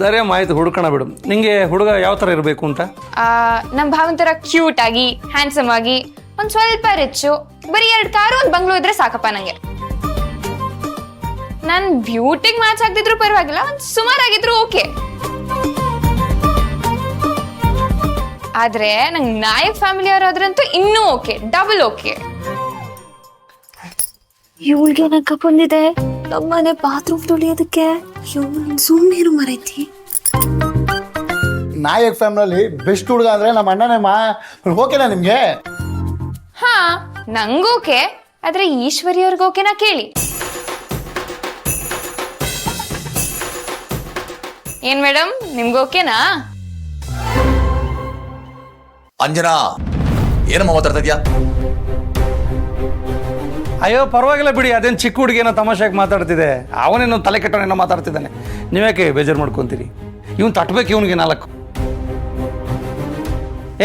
ಸರಿ ಅಮ್ಮ, ಆಯ್ತು, ಹುಡುಕಣ ಬಿಡು. ನಿಂಗೆ ಹುಡುಗ ಯಾವ ಥರ ಇರಬೇಕು ಅಂತ? ನಮ್ಮ ಭಾವನ ಥರ ಕ್ಯೂಟ್ ಆಗಿ, ಹ್ಯಾಂಡ್ಸಮ್ ಆಗಿ, ಒಂದು ಸ್ವಲ್ಪ ರಿಚ್ಚು, ಬರೀ 2 ಕಾರು, 1 ಬಂಗ್ಲೋ ಇದ್ರೆ ಸಾಕಪ್ಪ ನಂಗೆ. ನಾನು ಬ್ಯೂಟಿಗೆ ಮ್ಯಾಚ್ ಆಗ್ತಿದ್ರು ಪರವಾಗಿಲ್ಲ, ಒಂದು ಸುಮಾರಾಗಿದ್ರು ಓಕೆ. ಆದ್ರೆ ನಂಗೆ ನಾಯಕ್ ಫ್ಯಾಮಿಲಿ ಅವರಾದ್ರಂತೂ ಇನ್ನೂ ಓಕೆ, ಡಬಲ್ ಓಕೆ. ಇವಳಿಗೆ ಏನಕ್ಕ ಬಂದಿದೆ ನಮ್ಮನೆ ಬಾತ್ರೂಮ್ ತೊಳಿಯೋದಕ್ಕೆ? ಸುಮ್ಮನೆ ಮರೈತಿ. ನಾಯಕ್ ಫ್ಯಾಮಿಲಿ ಬೆಸ್ಟ್ ಹುಡುಗ ಅಂದ್ರೆ ನಮ್ಮ ಅಣ್ಣನೇ ಓಕೆನಾ ನಿಮ್ಗೆ? ಹಾ, ನಂಗೋಕೆ. ಆದ್ರೆ ಈಶ್ವರಿ ಅವ್ರಿಗೆ ಓಕೆನಾ ಕೇಳಿ. ಏನ್ ಮೇಡಮ್, ನಿಮ್ಗೆ ಓಕೆನಾ? ಅಂಜನಾ, ಏನಮ್ಮ ಮಾತಾಡ್ತಾ ಇದ್ಯಾ? ಅಯ್ಯೋ ಪರವಾಗಿಲ್ಲ ಬಿಡಿ, ಅದೇನು ಚಿಕ್ಕ ಹುಡುಗಿಏನೋ ತಮಾಷೆಗೆ ಮಾತಾಡ್ತಿದೆ, ಅವನೇನೋ ತಲೆ ಕೆಟ್ಟವನೇನೋ ಮಾತಾಡ್ತಿದ್ದಾನೆ. ನೀವ್ಯಾಕೆ ಬೇಜಾರು ಮಾಡ್ಕೊತೀರಿ? ಇವನು ತಟ್ಬೇಕು ಇವನಿಗೆ 4.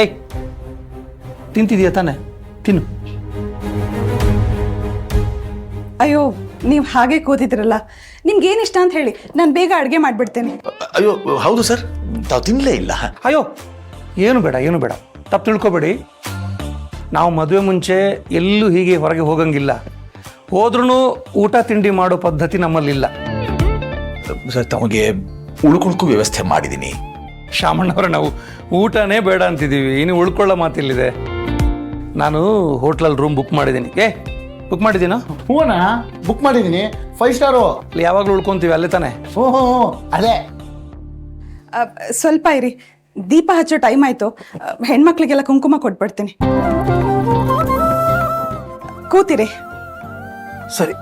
ಏಯ್, ತಿಂತಿದೀಯ ತಾನೆ? ತಿನ್ನು. ಅಯ್ಯೋ, ನೀವು ಹಾಗೆ ಕೂತಿದ್ರಲ್ಲ, ನಿಮ್ಗೆ ಏನಿಷ್ಟ ಅಂತ ಹೇಳಿ, ನಾನು ಬೇಗ ಅಡುಗೆ ಮಾಡಿಬಿಡ್ತೇನೆ. ಅಯ್ಯೋ ಹೌದು ಸರ್, ತಾವು ತಿನ್ನಲೇ ಇಲ್ಲ. ಅಯ್ಯೋ, ಏನು ಬೇಡ, ತಪ್ಪು ತಿಳ್ಕೊಬೇಡಿ. ನಾವು ಮದುವೆ ಮುಂಚೆ ಎಲ್ಲೂ ಹೀಗೆ ಹೊರಗೆ ಹೋಗಂಗಿಲ್ಲ. ಹೋದ್ರೂ ಊಟ ತಿಂಡಿ ಮಾಡೋ ಪದ್ಧತಿ ನಮ್ಮಲ್ಲಿಲ್ಲ. ಸರ್, ತಮಗೆ ಉಳ್ಕೊಳ್ಕೋ ವ್ಯವಸ್ಥೆ ಮಾಡಿದ್ದೀನಿ. ಶಾಮಣ್ಣವ್ರೆ, ನಾವು ಊಟನೇ ಬೇಡ ಅಂತಿದ್ದೀವಿ, ಇನ್ನು ಉಳ್ಕೊಳ್ಳೋ ಮಾತಿಲ್ಲಿದೆ. ನಾನು ಹೋಟ್ಲಲ್ಲಿ ರೂಮ್ ಬುಕ್ ಮಾಡಿದ್ದೀನಿ. ಬುಕ್ ಮಾಡಿದ್ದೀನಾ? ಹೂನಾ, ಬುಕ್ ಮಾಡಿದ್ದೀನಿ. 5 ಸ್ಟಾರು. ಅಲ್ಲಿ ಯಾವಾಗಲೂ ಉಳ್ಕೊತೀವಿ, ಅಲ್ಲೇ ತಾನೆ? ಓಹೋ, ಅದೇ. ಸ್ವಲ್ಪ ಇರಿ, ದೀಪ ಹಚ್ಚೋ ಟೈಮ್ ಆಯಿತು. ಹೆಣ್ಮಕ್ಳಿಗೆಲ್ಲ ಕುಂಕುಮ ಕೊಟ್ಬಿಡ್ತೀನಿ. ಕೂತಿರಿ. ಸರಿ.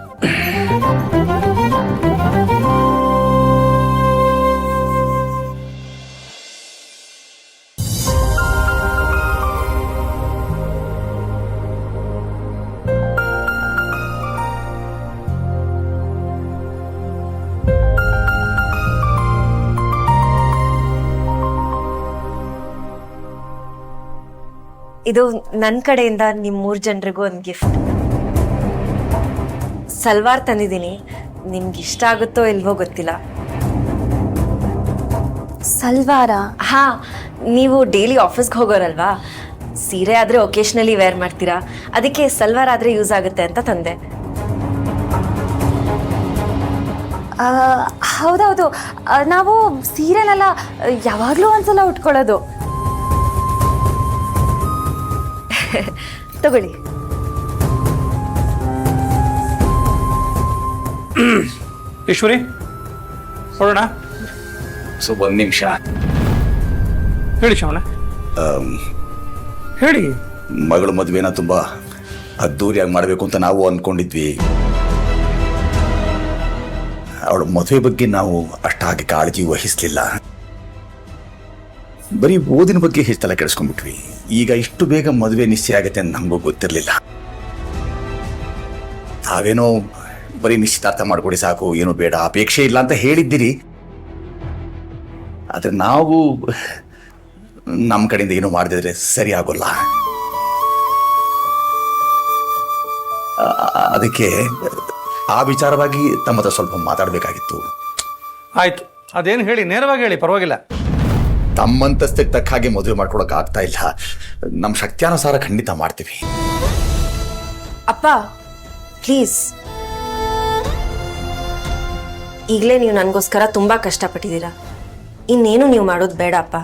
ಇದು ನನ್ನ ಕಡೆಯಿಂದ ನಿಮ್ 3 ಜನರಿಗೂ ಒಂದು ಗಿಫ್ಟ್. ಸಲ್ವಾರ್ ತಂದಿದ್ದೀನಿ, ನಿಮ್ಗೆ ಇಷ್ಟ ಆಗುತ್ತೋ ಇಲ್ವೋ ಗೊತ್ತಿಲ್ಲ. ಸಲ್ವಾರ? ಹಾ, ನೀವು ಡೈಲಿ ಆಫೀಸ್ಗೆ ಹೋಗೋರಲ್ವಾ, ಸೀರೆ ಆದ್ರೆ ಒಕೇಶನಲಿ ವೇರ್ ಮಾಡ್ತೀರಾ, ಅದಕ್ಕೆ ಸಲ್ವಾರ್ ಆದ್ರೆ ಯೂಸ್ ಆಗುತ್ತೆ ಅಂತ ತಂದೆ. ಹೌದೌದು, ನಾವು ಸೀರೆನೆಲ್ಲ ಯಾವಾಗಲೂ ಒಂದ್ಸಲ ಉಟ್ಕೊಳ್ಳೋದು. ತಗೊಳ್ಳಿ. ಈಶ್ವರಿ, ಹೊರಡೋಣ? ಸೊ 1 ನಿಮಿಷ ಹೇಳಿ ಶಾಮಣ್ಣ, ಹೇಳಿ. ಮಗಳ ಮದುವೆನ ತುಂಬಾ ಅದ್ದೂರಿಯಾಗಿ ಮಾಡಬೇಕು ಅಂತ ನಾವು ಅಂದ್ಕೊಂಡಿದ್ವಿ. ಅವಳ ಮದುವೆ ಬಗ್ಗೆ ನಾವು ಅಷ್ಟಾಗಿ ಕಾಳಜಿ ವಹಿಸ್ಲಿಲ್ಲ. ಬರೀ ಓದಿನ ಬಗ್ಗೆ ಹೆಚ್ಚು ತಲೆ ಕೆಡಿಸ್ಕೊಂಡ್ಬಿಟ್ವಿ. ಈಗ ಇಷ್ಟು ಬೇಗ ಮದುವೆ ನಿಶ್ಚಯ ಆಗುತ್ತೆ ಅಂತ ನಮಗೂ ಗೊತ್ತಿರಲಿಲ್ಲ. ತಾವೇನೋ ಬರೀ ನಿಶ್ಚಿತಾರ್ಥ ಮಾಡ್ಕೊಡಿ ಸಾಕು, ಏನೂ ಬೇಡ, ಅಪೇಕ್ಷೆ ಇಲ್ಲ ಅಂತ ಹೇಳಿದ್ದೀರಿ. ಆದರೆ ನಾವು ನಮ್ಮ ಕಡೆಯಿಂದ ಏನೂ ಮಾಡದಿದ್ರೆ ಸರಿ ಆಗೋಲ್ಲ. ಅದಕ್ಕೆ ಆ ವಿಚಾರವಾಗಿ ತಮ್ಮ ಹತ್ರ ಸ್ವಲ್ಪ ಮಾತಾಡಬೇಕಾಗಿತ್ತು. ಆಯ್ತು, ಅದೇನು ಹೇಳಿ, ನೇರವಾಗಿ ಹೇಳಿ, ಪರವಾಗಿಲ್ಲ. ತಮ್ಮಂತಸ್ತಿಗೆ ತಕ್ಕ ಹಾಗೆ ಮದುವೆ ಮಾಡ್ಕೊಳಕ್ ಆಗ್ತಾ ಇಲ್ಲ. ನಮ್ಮ ಶಕ್ತಿಯಾನುಸಾರ ಖಂಡಿತ ಮಾಡ್ತೀವಿ. ಅಪ್ಪ ಪ್ಲೀಸ್, ಈಗಲೇ ನೀವು ನನಗೋಸ್ಕರ ತುಂಬಾ ಕಷ್ಟಪಟ್ಟಿದ್ದೀರಾ, ಇನ್ನೇನು ನೀವು ಮಾಡೋದು ಬೇಡ ಅಪ್ಪ.